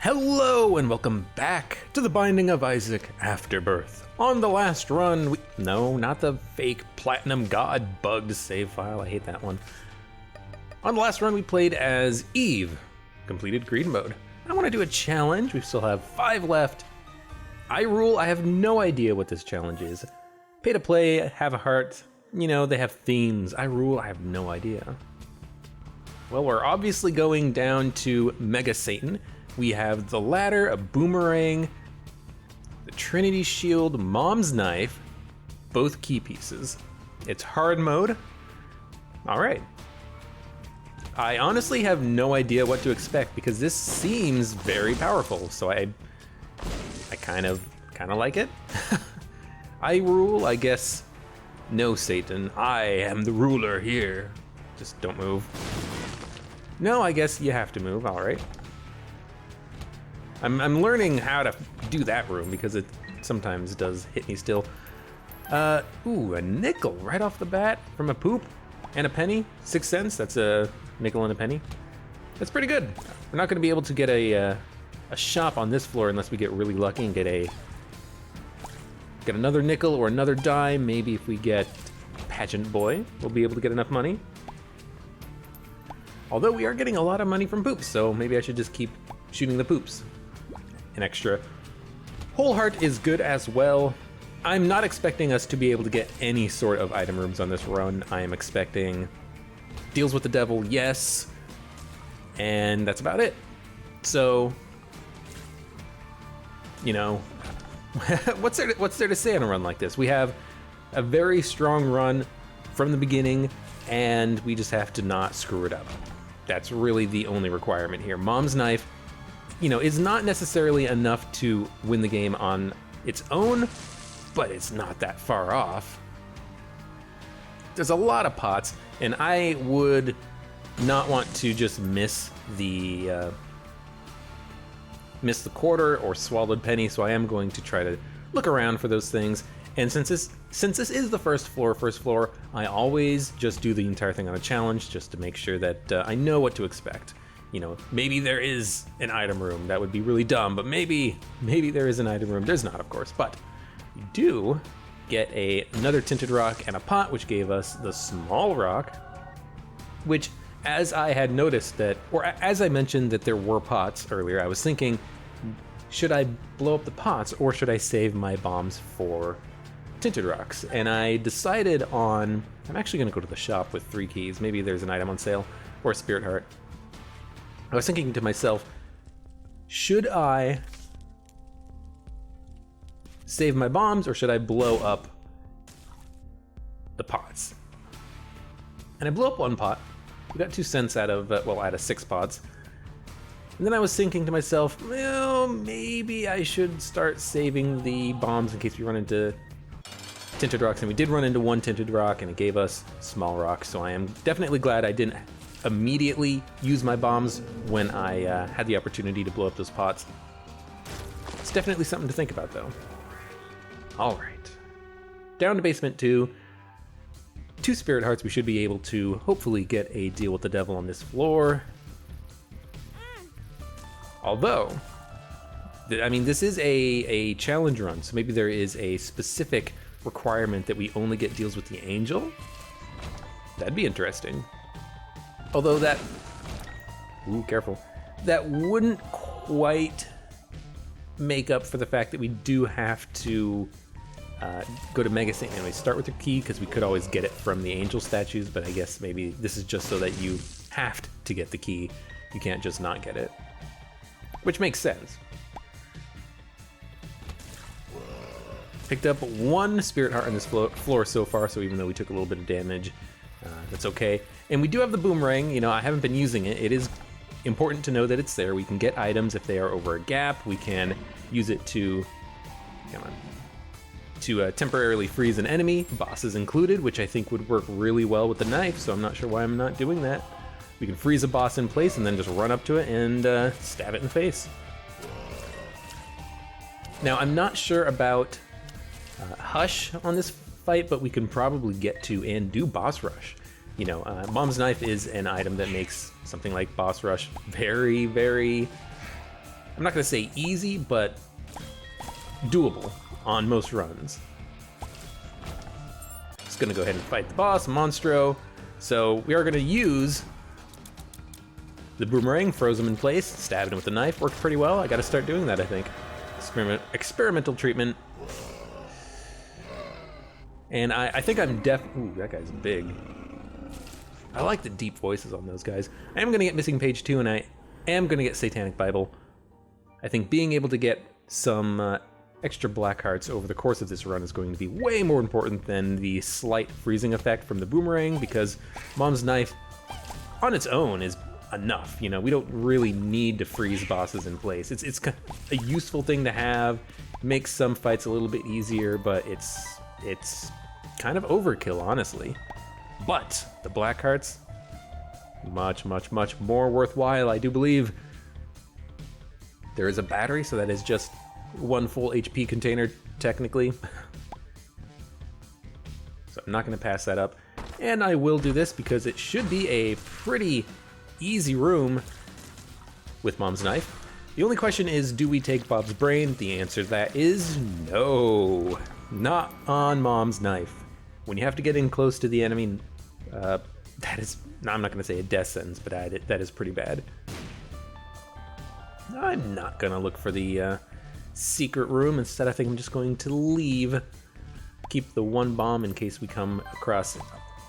Hello and welcome back to The Binding of Isaac Afterbirth. On the last run, no, not the fake Platinum God bugged save file, I hate that one. On the last run we played as Eve, completed greed mode. I want to do a challenge, we still have 5 left. I have no idea what this challenge is. Pay to play, have a heart, you know, they have themes. I have no idea. Well, we're obviously going down to Mega Satan. We have the ladder, a boomerang, the Trinity shield, Mom's knife, both key pieces. It's hard mode. All right. I honestly have no idea what to expect because this seems very powerful, so I kind of like it. I rule, I guess. No, Satan, I am the ruler here. Just don't move. No, I guess you have to move, all right. I'm learning how to do that room because it sometimes does hit me still. Ooh, a nickel right off the bat from a poop and a penny. 6 cents, that's a nickel and a penny. That's pretty good. We're not gonna be able to get a shop on this floor unless we get really lucky and get another nickel or another dime. Maybe if we get Pageant Boy, we'll be able to get enough money. Although we are getting a lot of money from poops, so maybe I should just keep shooting the poops. An extra whole heart is good as well. I'm not expecting us to be able to get any sort of item rooms on this run. I am expecting deals with the devil, yes, and that's about it. So, you know, what's there to say on a run like this? We have a very strong run from the beginning, and we just have to not screw it up. That's really the only requirement here. Mom's knife, you know, is not necessarily enough to win the game on its own, but it's not that far off. There's a lot of pots, and I would not want to just miss the quarter or swallowed penny, so I am going to try to look around for those things. And since this is the first floor, I always just do the entire thing on a challenge just to make sure that I know what to expect. You know, maybe there is an item room. That would be really dumb, but maybe there is an item room. There's not, of course, but you do get another tinted rock and a pot, which gave us the small rock, which, as I had noticed that, or as I mentioned that there were pots earlier, I was thinking, should I blow up the pots or should I save my bombs for tinted rocks? And I decided on, I'm actually gonna go to the shop with 3 keys. Maybe there's an item on sale or a spirit heart. I was thinking to myself, should I save my bombs or should I blow up the pots? And I blew up 1 pot. We got 2 cents out of 6 pots. And then I was thinking to myself, well, maybe I should start saving the bombs in case we run into tinted rocks. And we did run into 1 tinted rock and it gave us small rocks. So I am definitely glad I didn't immediately use my bombs when I had the opportunity to blow up those pots. It's definitely something to think about though. All right, down to basement 2. 2 spirit hearts. We should be able to hopefully get a deal with the devil on this floor. Although, I mean, this is a challenge run, so maybe there is a specific requirement that we only get deals with the angel. That'd be interesting. Although that, ooh, careful. That wouldn't quite make up for the fact that we do have to go to Mega Satan and we start with the key because we could always get it from the angel statues, but I guess maybe this is just so that you have to get the key. You can't just not get it. Which makes sense. Picked up 1 spirit heart on this floor so far, so even though we took a little bit of damage, that's okay. And we do have the boomerang. You know, I haven't been using it. It is important to know that it's there. We can get items if they are over a gap. We can use it to, temporarily freeze an enemy, bosses included, which I think would work really well with the knife, so I'm not sure why I'm not doing that. We can freeze a boss in place and then just run up to it and stab it in the face. Now, I'm not sure about Hush on this fight, but we can probably get to and do boss rush. You know, Mom's knife is an item that makes something like boss rush very, very I'm not gonna say easy, but doable on most runs. Just gonna go ahead and fight the boss, Monstro. So we are gonna use the boomerang, froze him in place, stabbed him with the knife, worked pretty well. I gotta start doing that, I think. Experimental treatment. And I think I'm ooh, that guy's big. I like the deep voices on those guys. I am gonna get Missing Page 2, and I am gonna get Satanic Bible. I think being able to get some extra black hearts over the course of this run is going to be way more important than the slight freezing effect from the boomerang, because Mom's Knife on its own is enough. You know, we don't really need to freeze bosses in place. It's a useful thing to have, makes some fights a little bit easier, but it's kind of overkill, honestly. But the black hearts, much more worthwhile, I do believe. There is a battery, so that is just one full HP container, technically. So I'm not gonna pass that up. And I will do this because it should be a pretty easy room with Mom's Knife. The only question is, do we take Bob's Brain? The answer to that is no. Not on Mom's Knife. When you have to get in close to the enemy, that is, I'm not gonna say a death sentence, but that is pretty bad. I'm not gonna look for the secret room. Instead, I think I'm just going to leave. Keep the one bomb in case we come across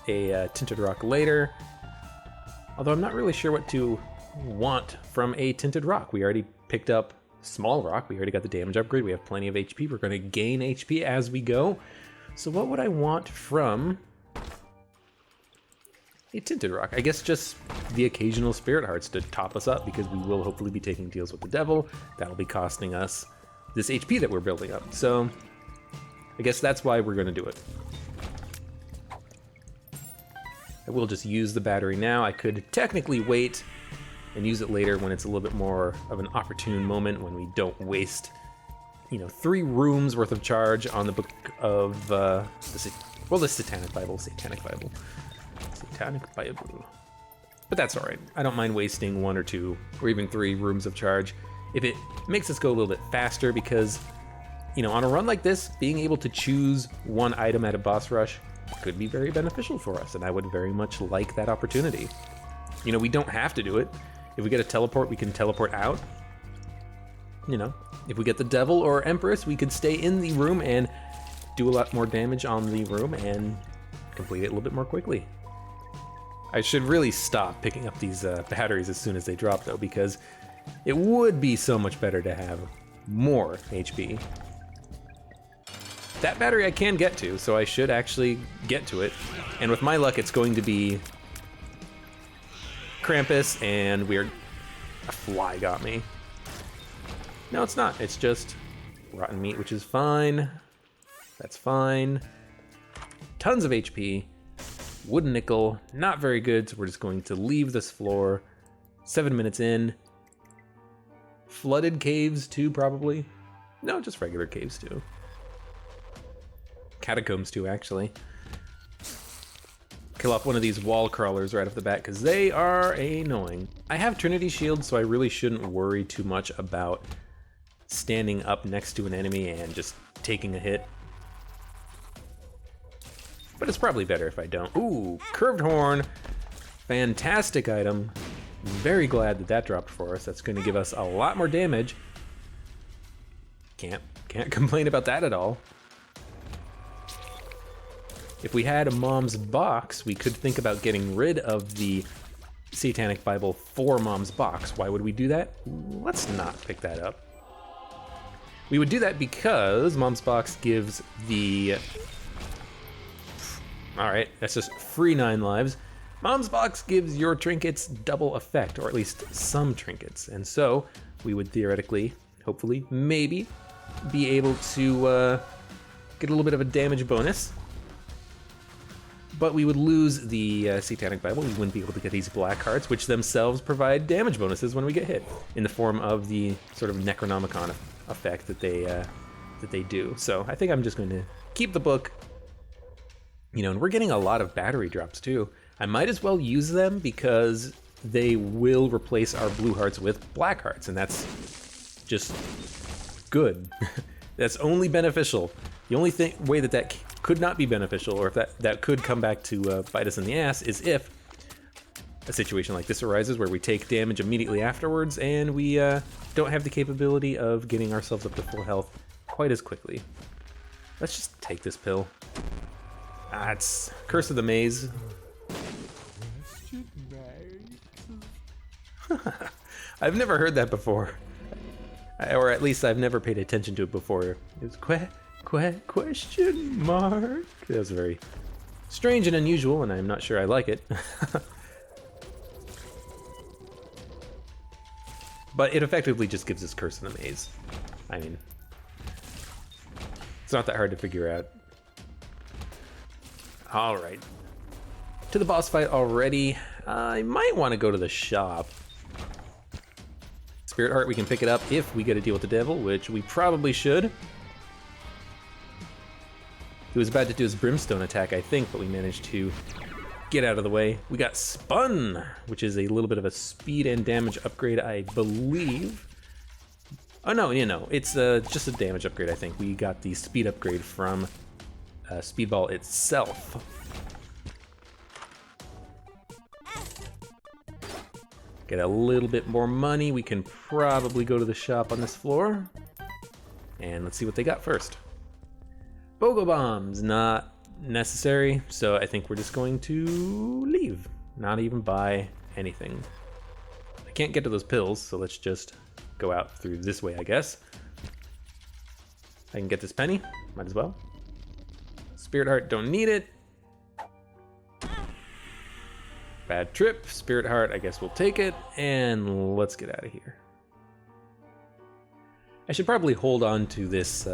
a Tinted Rock later. Although I'm not really sure what to want from a Tinted Rock. We already picked up Small Rock. We already got the damage upgrade. We have plenty of HP. We're going to gain HP as we go. So what would I want from a Tinted Rock? I guess just the occasional Spirit Hearts to top us up, because we will hopefully be taking deals with the devil. That'll be costing us this HP that we're building up. So I guess that's why we're going to do it. I will just use the battery now. I could technically wait and use it later when it's a little bit more of an opportune moment, when we don't waste, 3 rooms worth of charge on the book of the Satanic Bible. Satanic Bible. But that's all right. I don't mind wasting 1 or 2 or even 3 rooms of charge if it makes us go a little bit faster, because, on a run like this, being able to choose one item at a boss rush could be very beneficial for us, and I would very much like that opportunity. We don't have to do it. If we get a teleport, we can teleport out. If we get the devil or empress, we could stay in the room and do a lot more damage on the room and complete it a little bit more quickly. I should really stop picking up these batteries as soon as they drop, though, because it would be so much better to have more HP. That battery I can get to, so I should actually get to it. And with my luck, it's going to be Krampus, and a fly got me. No, it's not. It's just rotten meat, which is fine. That's fine. Tons of HP. Wooden nickel, not very good, so we're just going to leave this floor. 7 minutes in. Flooded caves too, probably. No, just regular caves too. Catacombs too, actually. Kill off one of these wall crawlers right off the bat, because they are annoying. I have Trinity Shield, so I really shouldn't worry too much about standing up next to an enemy and just taking a hit. But it's probably better if I don't. Ooh, Curved Horn. Fantastic item. Very glad that dropped for us. That's going to give us a lot more damage. Can't complain about that at all. If we had a Mom's Box, we could think about getting rid of the Satanic Bible for Mom's Box. Why would we do that? Let's not pick that up. We would do that because Mom's Box gives the... Alright, that's just free 9 lives. Mom's Box gives your trinkets double effect, or at least some trinkets. And so, we would theoretically, hopefully, maybe, be able to get a little bit of a damage bonus. But we would lose the Satanic Bible. We wouldn't be able to get these black hearts, which themselves provide damage bonuses when we get hit, in the form of the sort of Necronomicon effect that they do. So I think I'm just going to keep the book. And we're getting a lot of battery drops too. I might as well use them because they will replace our blue hearts with black hearts, and that's just good. That's only beneficial. The only way that could not be beneficial, or if that could come back to bite us in the ass, is if a situation like this arises where we take damage immediately afterwards and we don't have the capability of getting ourselves up to full health quite as quickly. Let's just take this pill. It's Curse of the Maze. I've never heard that before. Or at least I've never paid attention to it before. It was question mark. That was very strange and unusual, and I'm not sure I like it. But it effectively just gives us Curse in the Maze. I mean, it's not that hard to figure out. All right. To the boss fight already. I might want to go to the shop. Spirit Heart, we can pick it up if we get to deal with the devil, which we probably should. He was about to do his brimstone attack, I think, but we managed to get out of the way. We got Spun, which is a little bit of a speed and damage upgrade, I believe. Oh no, it's just a damage upgrade, I think. We got the speed upgrade from Speedball itself. Get a little bit more money. We can probably go to the shop on this floor. And let's see what they got first. Bogo Bombs, not necessary, so I think we're just going to leave. Not even buy anything. I can't get to those pills, so let's just go out through this way, I guess. I can get this penny, might as well. Spirit Heart, don't need it. Bad trip, Spirit Heart, I guess we'll take it, and let's get out of here. I should probably hold on to this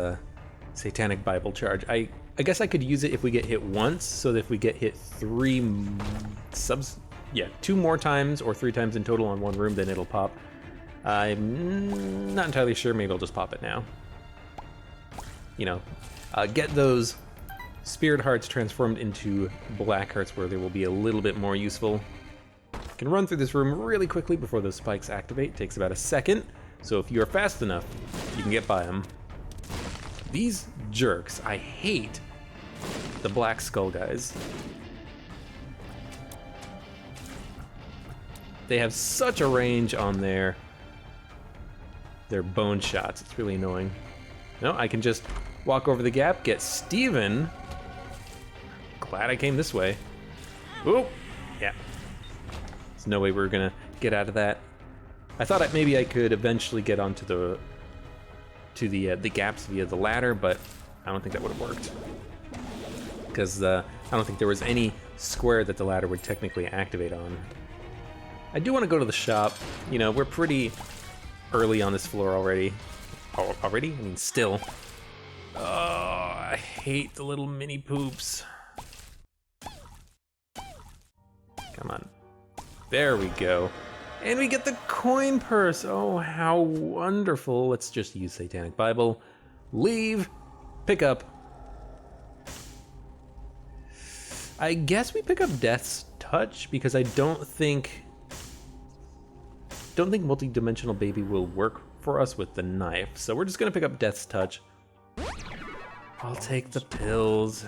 Satanic Bible charge. I guess I could use it if we get hit once, so that if we get hit 2 more times or 3 times in total on one room, then it'll pop. I'm not entirely sure, maybe I'll just pop it now. Get those Spirit Hearts transformed into Black Hearts where they will be a little bit more useful. Can run through this room really quickly before those spikes activate. Takes about a second, so if you are fast enough, you can get by them. These jerks, I hate the Black Skull guys. They have such a range on their bone shots, it's really annoying. No, I can just walk over the gap, get Steven. Glad I came this way. Oop, yeah. There's no way we're gonna get out of that. I thought maybe I could eventually get onto the gaps via the ladder, but I don't think that would have worked. Because I don't think there was any square that the ladder would technically activate on. I do want to go to the shop. We're pretty early on this floor already. Already? I mean, still. Oh, I hate the little mini poops. Come on. There we go. And we get the coin purse. Oh, how wonderful. Let's just use Satanic Bible. Leave. Pick up. I guess we pick up Death's Touch because I don't think Multi-Dimensional Baby will work for us with the knife. So we're just gonna pick up Death's Touch. I'll take the pills.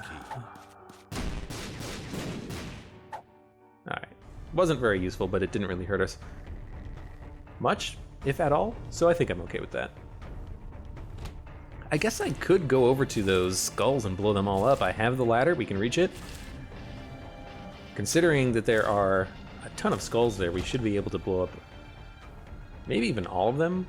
Alright. Wasn't very useful, but it didn't really hurt us much, if at all, so I think I'm okay with that. I guess I could go over to those skulls and blow them all up. I have the ladder, we can reach it. Considering that there are a ton of skulls there, we should be able to blow up maybe even all of them.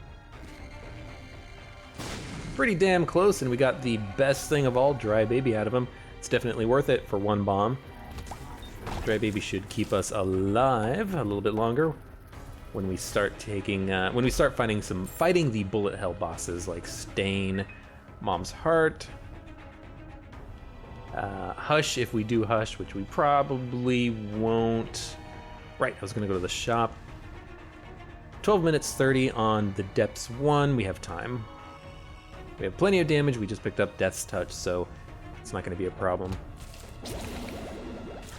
Pretty damn close, and we got the best thing of all, Dry Baby, out of him. It's definitely worth it for 1 bomb. Dry Baby should keep us alive a little bit longer when we start fighting the bullet hell bosses like Stain, Mom's Heart, Hush if we do Hush, which we probably won't. Right, I was gonna go to the shop. 12 minutes 30 on the Depths 1, we have time. We have plenty of damage, we just picked up Death's Touch, so it's not gonna be a problem.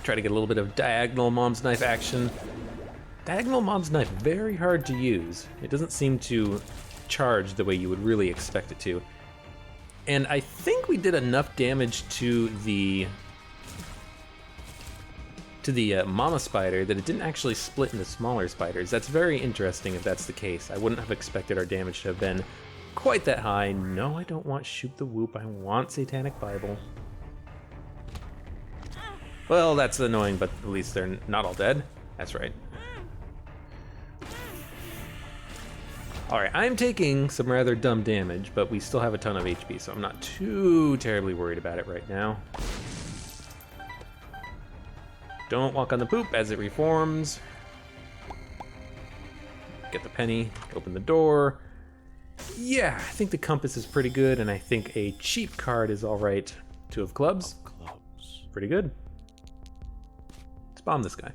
Try to get a little bit of Diagonal Mom's Knife action. Diagonal Mom's Knife, very hard to use. It doesn't seem to charged the way you would really expect it to. And I think we did enough damage to the mama spider that it didn't actually split into smaller spiders. That's very interesting if that's the case. I wouldn't have expected our damage to have been quite that high. No, I don't want Shoot the Whoop. I want Satanic Bible. Well, that's annoying, but at least they're not all dead. That's right. Alright, I'm taking some rather dumb damage, but we still have a ton of HP, so I'm not too terribly worried about it right now. Don't walk on the poop as it reforms. Get the penny, open the door. Yeah, I think the compass is pretty good, and I think a cheap card is alright. 2 of clubs. Pretty good. Let's bomb this guy.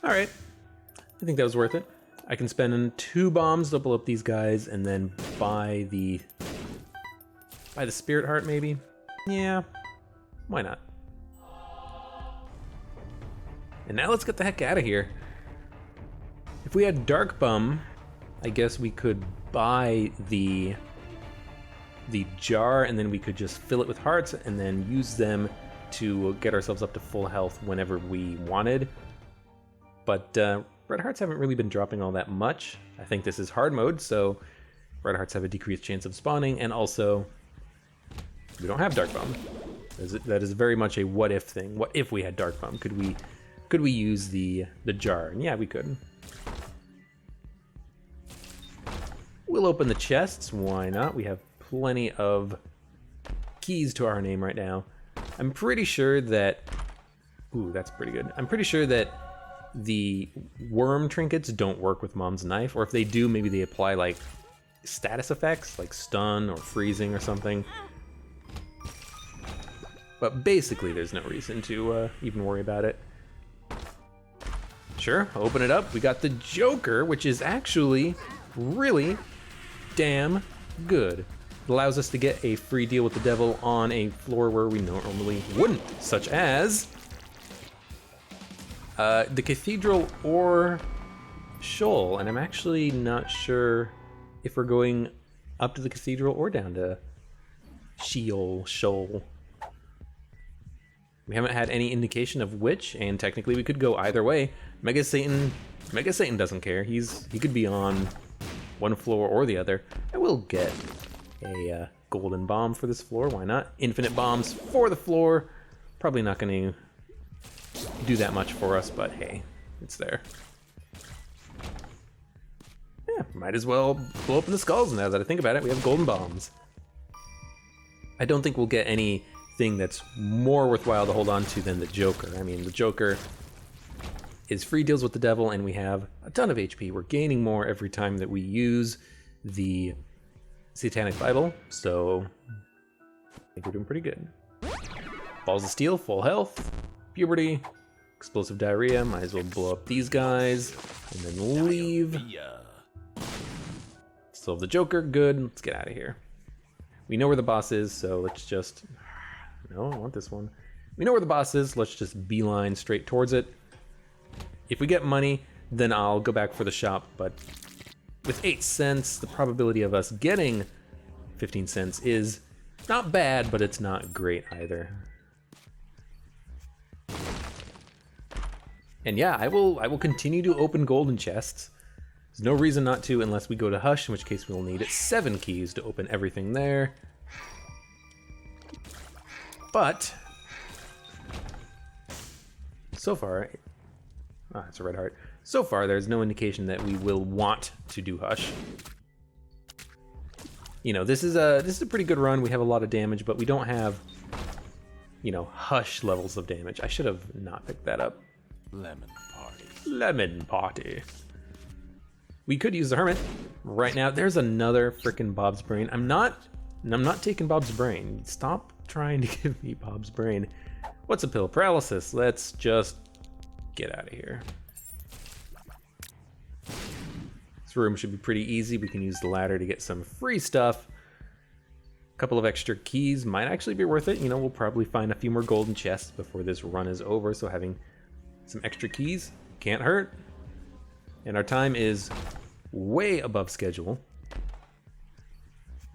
Alright. I think that was worth it. I can spend 2 bombs to blow up these guys and then buy the spirit heart maybe? Yeah, why not? And now let's get the heck out of here. If we had Dark Bum, I guess we could buy the jar and then we could just fill it with hearts and then use them to get ourselves up to full health whenever we wanted. But red hearts haven't really been dropping all that much. I think this is hard mode, so red hearts have a decreased chance of spawning, and also we don't have Dark Bum. That is very much a what if thing. What if we had Dark Bum? Could we use the jar? And yeah, we could. We'll open the chests. Why not? We have plenty of keys to our name right now. I'm pretty sure that... Ooh, that's pretty good. I'm pretty sure that the worm trinkets don't work with Mom's knife, or if they do, maybe they apply like status effects, like stun or freezing or something. But basically, there's no reason to even worry about it. Sure, open it up. We got the Joker, which is actually really damn good. It allows us to get a free deal with the devil on a floor where we normally wouldn't, such as the Cathedral or Shoal, and I'm actually not sure if we're going up to the Cathedral or down to Shoal. We haven't had any indication of which, and technically we could go either way. Mega Satan doesn't care. He could be on one floor or the other. I will get a golden bomb for this floor. Why not? Infinite bombs for the floor. Probably not going to do that much for us, but hey, it's there. Yeah, might as well blow open the skulls now that I think about it. We have golden bombs. I don't think we'll get anything that's more worthwhile to hold on to than the Joker. I mean, the Joker is free deals with the devil, and we have a ton of HP. We're gaining more every time that we use the Satanic Bible, so I think we're doing pretty good. Balls of Steel, full health. Puberty, explosive diarrhea, might as well blow up these guys, and then leave. Still have the Joker, good, let's get out of here. We know where the boss is, so let's just, no, I want this one. We know where the boss is, let's just beeline straight towards it. If we get money, then I'll go back for the shop, but with 8 cents, the probability of us getting 15 cents is not bad, but it's not great either. And yeah, I will continue to open golden chests. There's no reason not to unless we go to Hush, in which case we'll need 7 keys to open everything there. But so far, it's a red heart. So far, there's no indication that we will want to do Hush. You know, this is a pretty good run. We have a lot of damage, but we don't have, you know, Hush levels of damage. I should have not picked that up. Lemon party. Lemon party. We could use the Hermit right now. There's another frickin' Bob's Brain. I'm not taking Bob's Brain. Stop trying to give me Bob's Brain. What's a pill? Paralysis. Let's just get out of here. This room should be pretty easy. We can use the ladder to get some free stuff. A couple of extra keys might actually be worth it. You know, we'll probably find a few more golden chests before this run is over, so having some extra keys can't hurt. And our time is way above schedule.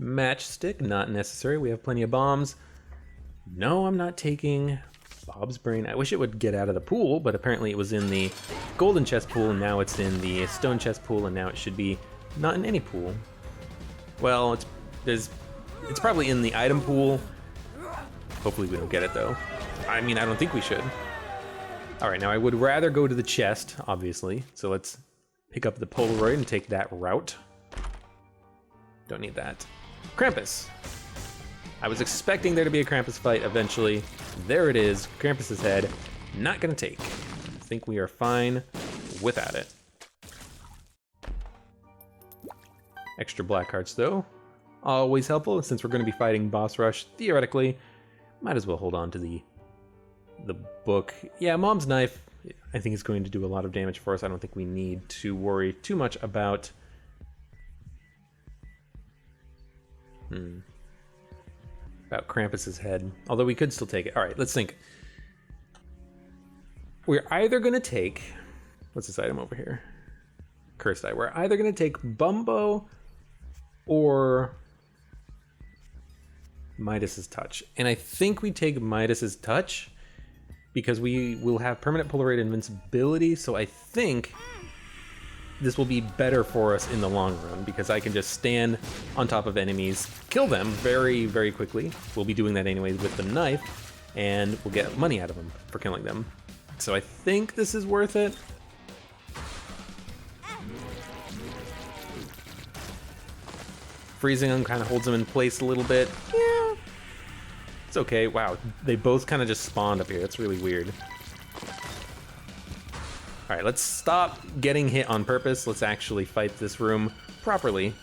Matchstick, not necessary. We have plenty of bombs. No, I'm not taking Bob's Brain. I wish it would get out of the pool, but apparently it was in the golden chest pool, and now it's in the stone chest pool, and now it should be not in any pool. Well, it's probably in the item pool. Hopefully we don't get it, though. I mean, I don't think we should. All right, now I would rather go to the chest, obviously. So let's pick up the Polaroid and take that route. Don't need that. Krampus. I was expecting there to be a Krampus fight eventually. There it is, Krampus's head. Not gonna take. I think we are fine without it. Extra black hearts though. Always helpful, since we're gonna be fighting boss rush, theoretically. Might as well hold on to the book. Yeah, Mom's Knife, I think is going to do a lot of damage for us. I don't think we need to worry too much about... about Krampus's head. Although we could still take it. All right, let's think. We're either gonna take... What's this item over here? Cursed Eye. We're either gonna take Bumbo or Midas's Touch. And I think we take Midas's Touch because we will have permanent Polaroid invincibility, so I think this will be better for us in the long run because I can just stand on top of enemies, kill them very, very quickly. We'll be doing that anyways with the knife, and we'll get money out of them for killing them. So I think this is worth it. Freezing them kind of holds them in place a little bit. Yeah, it's okay. Wow, they both kind of just spawned up here. That's really weird. All right, let's stop getting hit on purpose. Let's actually fight this room properly.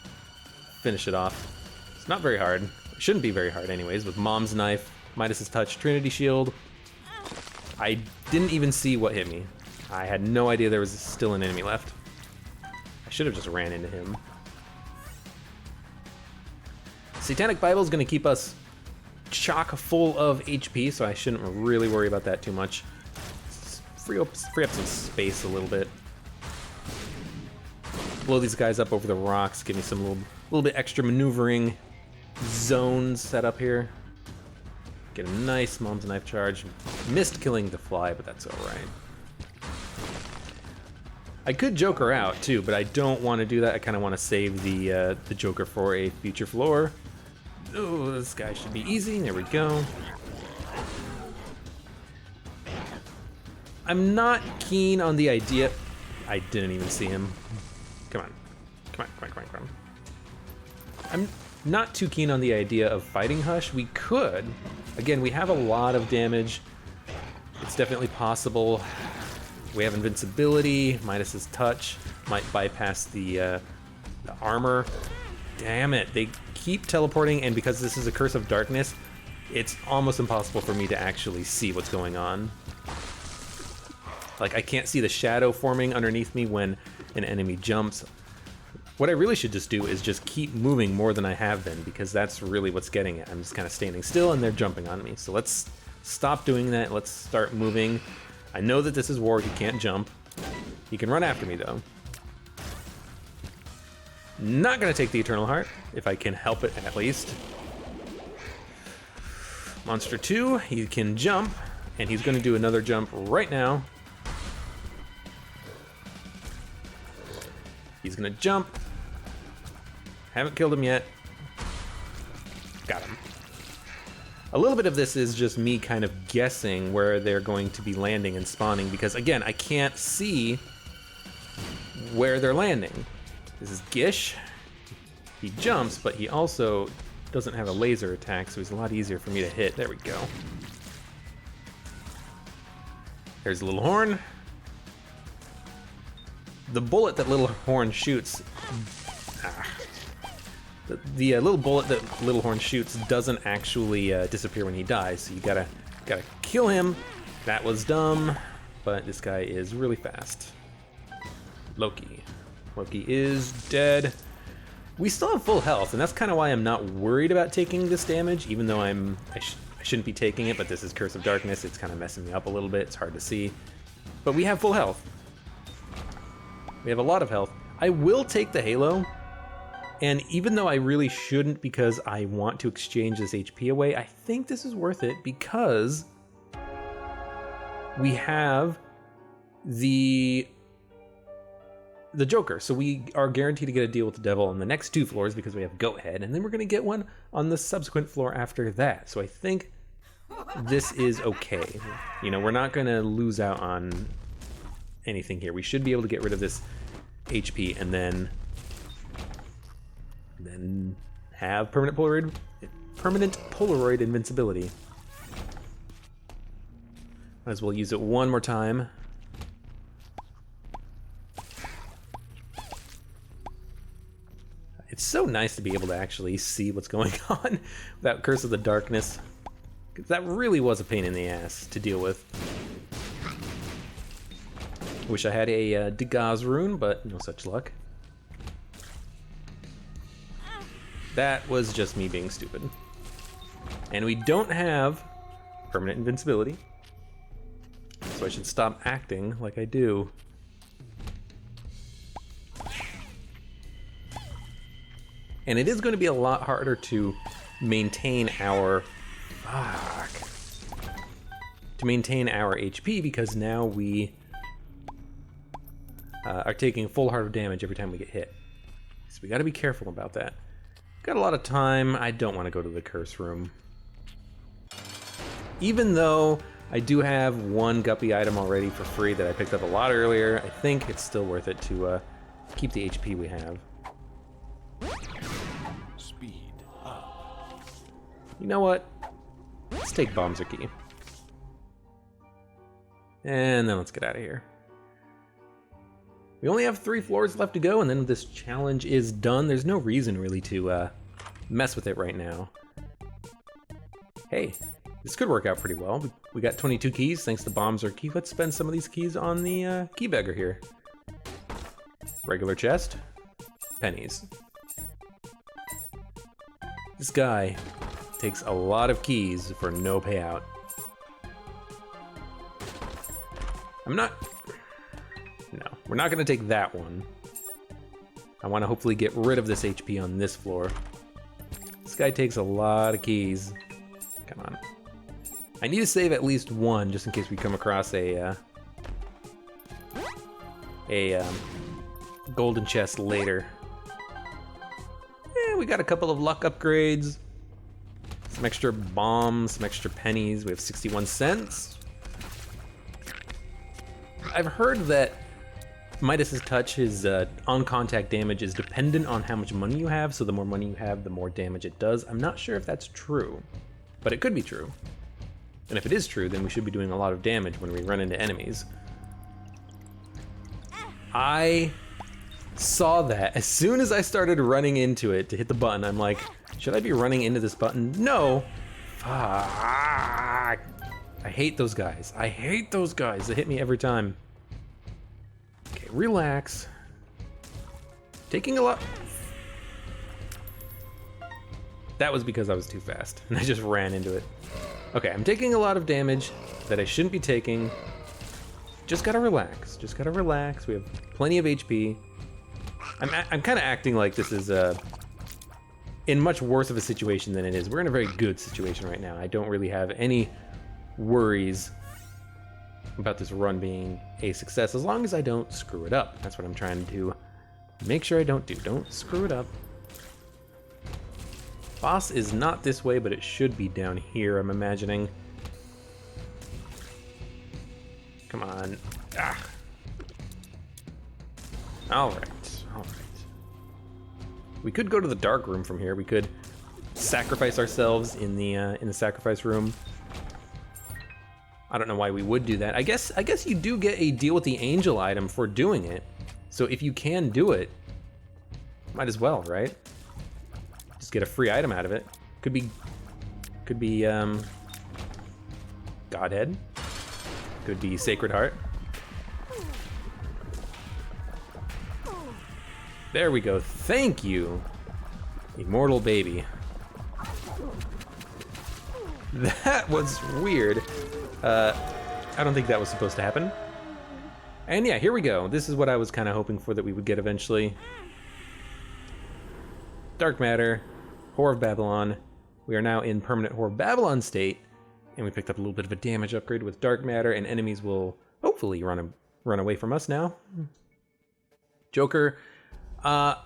Finish it off. It's not very hard. It shouldn't be very hard anyways, with Mom's Knife, Midas's Touch, Trinity Shield. I didn't even see what hit me. I had no idea there was still an enemy left. I should have just ran into him. Satanic Bible is going to keep us chock full of HP, so I shouldn't really worry about that too much. Free up some space a little bit. Blow these guys up over the rocks, give me some little bit extra maneuvering zones set up here. Get a nice Mom's Knife charge. Missed killing the fly, but that's all right. I could Joker out too, but I don't want to do that. I kind of want to save the Joker for a future floor. Oh, this guy should be easy. There we go. I'm not keen on the idea. I didn't even see him. Come on. Come on. I'm not too keen on the idea of fighting Hush. We could. Again, we have a lot of damage. It's definitely possible. We have invincibility. Midas's Touch might bypass the armor. Damn it. They keep teleporting, and because this is a Curse of Darkness, it's almost impossible for me to actually see what's going on. Like, I can't see the shadow forming underneath me when an enemy jumps. What I really should just do is just keep moving more than I have been, because that's really what's getting it. I'm just kind of standing still and they're jumping on me. So let's stop doing that. Let's start moving. I know that this is war. He can't jump. He can run after me, though. Not going to take the Eternal Heart, if I can help it at least. Monster 2, he can jump, and he's going to do another jump right now. He's gonna jump. Haven't killed him yet. Got him. A little bit of this is just me kind of guessing where they're going to be landing and spawning, because again, I can't see where they're landing. This is Gish. He jumps, but he also doesn't have a laser attack, so he's a lot easier for me to hit. There we go. There's Little Horn. The bullet that Little Horn shoots, the little bullet that Little Horn shoots doesn't actually disappear when he dies. So you gotta kill him. That was dumb, but this guy is really fast. Loki is dead. We still have full health, and that's kind of why I'm not worried about taking this damage, even though I shouldn't be taking it. But this is Curse of Darkness. It's kind of messing me up a little bit. It's hard to see, but we have full health. We have a lot of health. I will take the Halo, and even though I really shouldn't because I want to exchange this HP away, I think this is worth it because we have the Joker. So we are guaranteed to get a deal with the devil on the next 2 floors because we have Goat Head, and then we're going to get one on the subsequent floor after that. So I think this is okay. You know, we're not going to lose out on anything here. We should be able to get rid of this HP and then have permanent Polaroid invincibility. Might as well use it one more time. It's so nice to be able to actually see what's going on without Curse of the Darkness. That really was a pain in the ass to deal with. Wish I had a Degas rune, but no such luck. That was just me being stupid. And we don't have permanent invincibility, so I should stop acting like I do. And it is going to be a lot harder to maintain our HP because now we are taking full heart of damage every time we get hit. So we got to be careful about that. Got a lot of time. I don't want to go to the curse room. Even though I do have one guppy item already for free that I picked up a lot earlier, I think it's still worth it to keep the HP we have. Speed up. You know what? Let's take Bombser Key. And then let's get out of here. We only have 3 floors left to go, and then this challenge is done. There's no reason really to mess with it right now. Hey, this could work out pretty well. We got 22 keys thanks to Bombser Key. Let's spend some of these keys on the key beggar here. Regular chest, pennies. This guy takes a lot of keys for no payout. No, we're not gonna take that one. I wanna hopefully get rid of this HP on this floor. This guy takes a lot of keys. Come on. I need to save at least one just in case we come across a golden chest later. We got a couple of luck upgrades. Some extra bombs, some extra pennies. We have 61 cents. I've heard that Midas's touch, his on-contact damage is dependent on how much money you have, so the more money you have, the more damage it does. I'm not sure if that's true, but it could be true. And if it is true, then we should be doing a lot of damage when we run into enemies. I saw that as soon as I started running into it to hit the button. I'm like, should I be running into this button? No. Fuck. I hate those guys. I hate those guys. They hit me every time. Okay, relax. Taking a lot. That was because I was too fast and I just ran into it. Okay, I'm taking a lot of damage that I shouldn't be taking. Just gotta relax. Just gotta relax. We have plenty of HP. I'm kind of acting like this is in much worse of a situation than it is. We're in a very good situation right now. I don't really have any worries about this run being a success as long as I don't screw it up. That's what I'm trying to make sure I don't do. Don't screw it up. Boss is not this way, but it should be down here, I'm imagining. Come on. Ah. All right. We could go to the dark room from here. We could sacrifice ourselves in the sacrifice room. I don't know why we would do that. I guess you do get a deal with the angel item for doing it. So if you can do it, might as well, right? Just get a free item out of it. Could be Godhead. Could be Sacred Heart. There we go. Thank you, Immortal Baby. That was weird. I don't think that was supposed to happen. And yeah, here we go. This is what I was kind of hoping for that we would get eventually. Dark Matter, Whore of Babylon. We are now in permanent Whore of Babylon state, and we picked up a little bit of a damage upgrade with Dark Matter, and enemies will hopefully run away from us now. Joker. I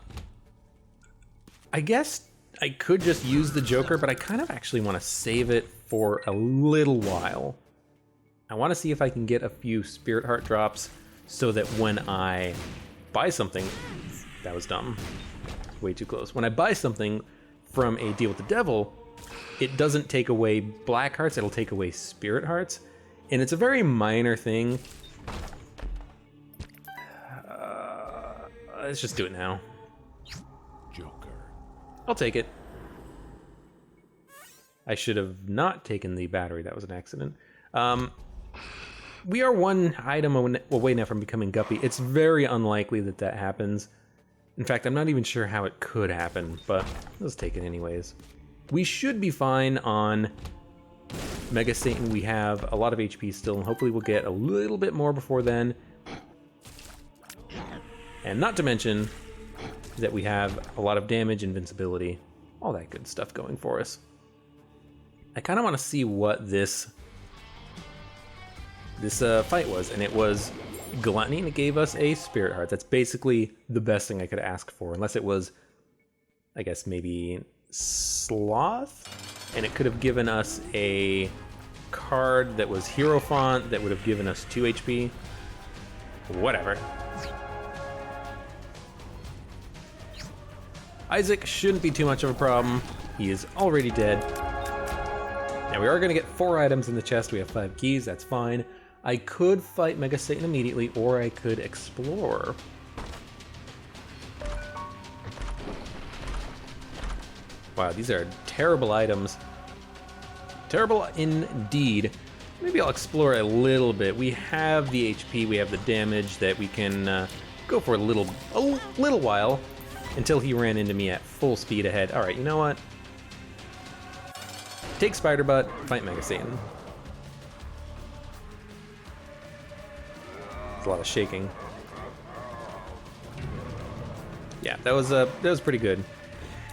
guess I could just use the Joker, but I kind of actually want to save it for a little while. I want to see if I can get a few Spirit Heart drops so that when I buy something... That was dumb. Way too close. When I buy something from a deal with the devil, it doesn't take away Black Hearts, it'll take away Spirit Hearts. And it's a very minor thing. Let's just do it now. Joker. I'll take it. I should have not taken the battery. That was an accident. We are one item away now from becoming Guppy. It's very unlikely that that happens. In fact, I'm not even sure how it could happen, but let's take it anyways. We should be fine on Mega Satan. We have a lot of HP still, and hopefully we'll get a little bit more before then. And not to mention that we have a lot of damage, invincibility, all that good stuff going for us. I kind of want to see what this fight was, and it was Gluttony, and it gave us a Spirit Heart. That's basically the best thing I could ask for, unless it was, I guess, maybe Sloth, and it could have given us a card that was Hierophant that would have given us 2 HP. Whatever. Isaac shouldn't be too much of a problem. He is already dead. Now we are going to get 4 items in the chest. We have 5 keys, that's fine. I could fight Mega Satan immediately, or I could explore. Wow, these are terrible items. Terrible indeed. Maybe I'll explore a little bit. We have the HP, we have the damage that we can go for a little while until he ran into me at full speed ahead. All right, you know what? Take Spider Butt, fight Mega Satan. There's a lot of shaking. Yeah, that was pretty good.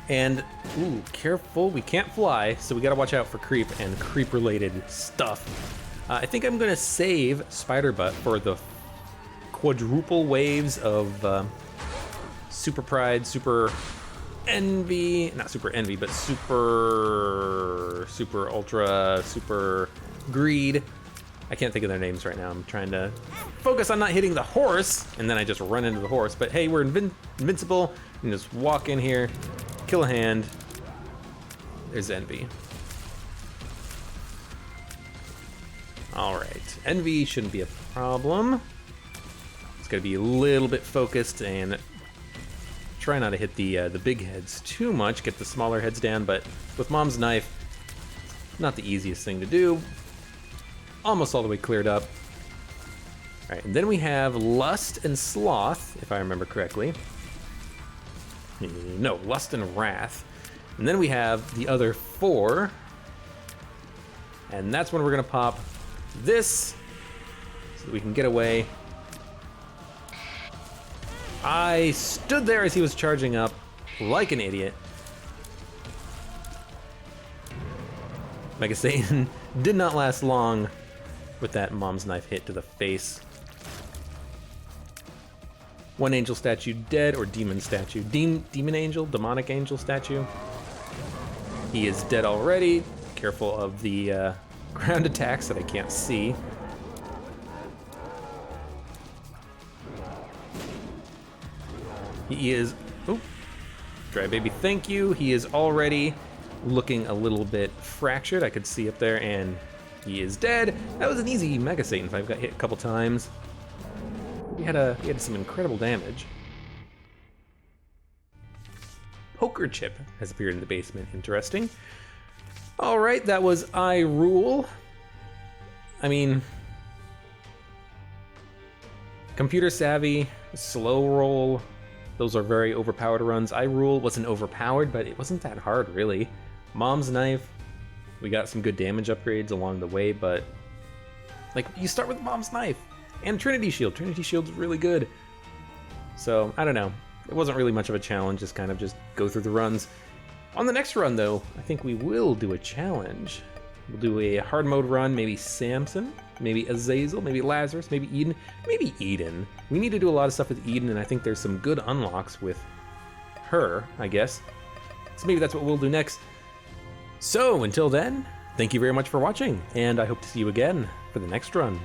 And ooh, careful, we can't fly, so we gotta watch out for creep and creep-related stuff. I think I'm gonna save Spider Butt for the quadruple waves of Super Pride, Super Envy, not Super Envy, but Super Ultra, Super Greed. I can't think of their names right now. I'm trying to focus on not hitting the horse, and then I just run into the horse. But hey, we're invincible, and just walk in here, kill a hand. There's Envy. All right, Envy shouldn't be a problem. It's gotta be a little bit focused and try not to hit the big heads too much, get the smaller heads down, but with Mom's knife, not the easiest thing to do. Almost all the way cleared up. All right, and then we have Lust and Sloth, if I remember correctly. No, Lust and Wrath. And then we have the other 4. And that's when we're gonna pop this, so that we can get away. I stood there as he was charging up, like an idiot. Mega Satan did not last long with that Mom's knife hit to the face. One angel statue dead, or demon statue. Demon angel? Demonic angel statue. He is dead already. Careful of the ground attacks that I can't see. He is, oh, Dry Baby, thank you. He is already looking a little bit fractured. I could see up there, and he is dead. That was an easy Mega Satan fight. Got hit a couple times. He had some incredible damage. Poker Chip has appeared in the basement. Interesting. All right, that was I Rule. I mean, computer savvy, slow roll. Those are very overpowered runs. I Rule wasn't overpowered, but it wasn't that hard, really. Mom's Knife, we got some good damage upgrades along the way, but like, you start with Mom's Knife, And Trinity Shield. Trinity Shield's really good. So, I don't know. It wasn't really much of a challenge, just kind of just go through the runs. On the next run, though, I think we will do a challenge. We'll do a hard mode run, maybe Samson, maybe Azazel, maybe Lazarus, maybe Eden. Maybe Eden. We need to do a lot of stuff with Eden, and I think there's some good unlocks with her, I guess. So maybe that's what we'll do next. So, until then, thank you very much for watching, and I hope to see you again for the next run.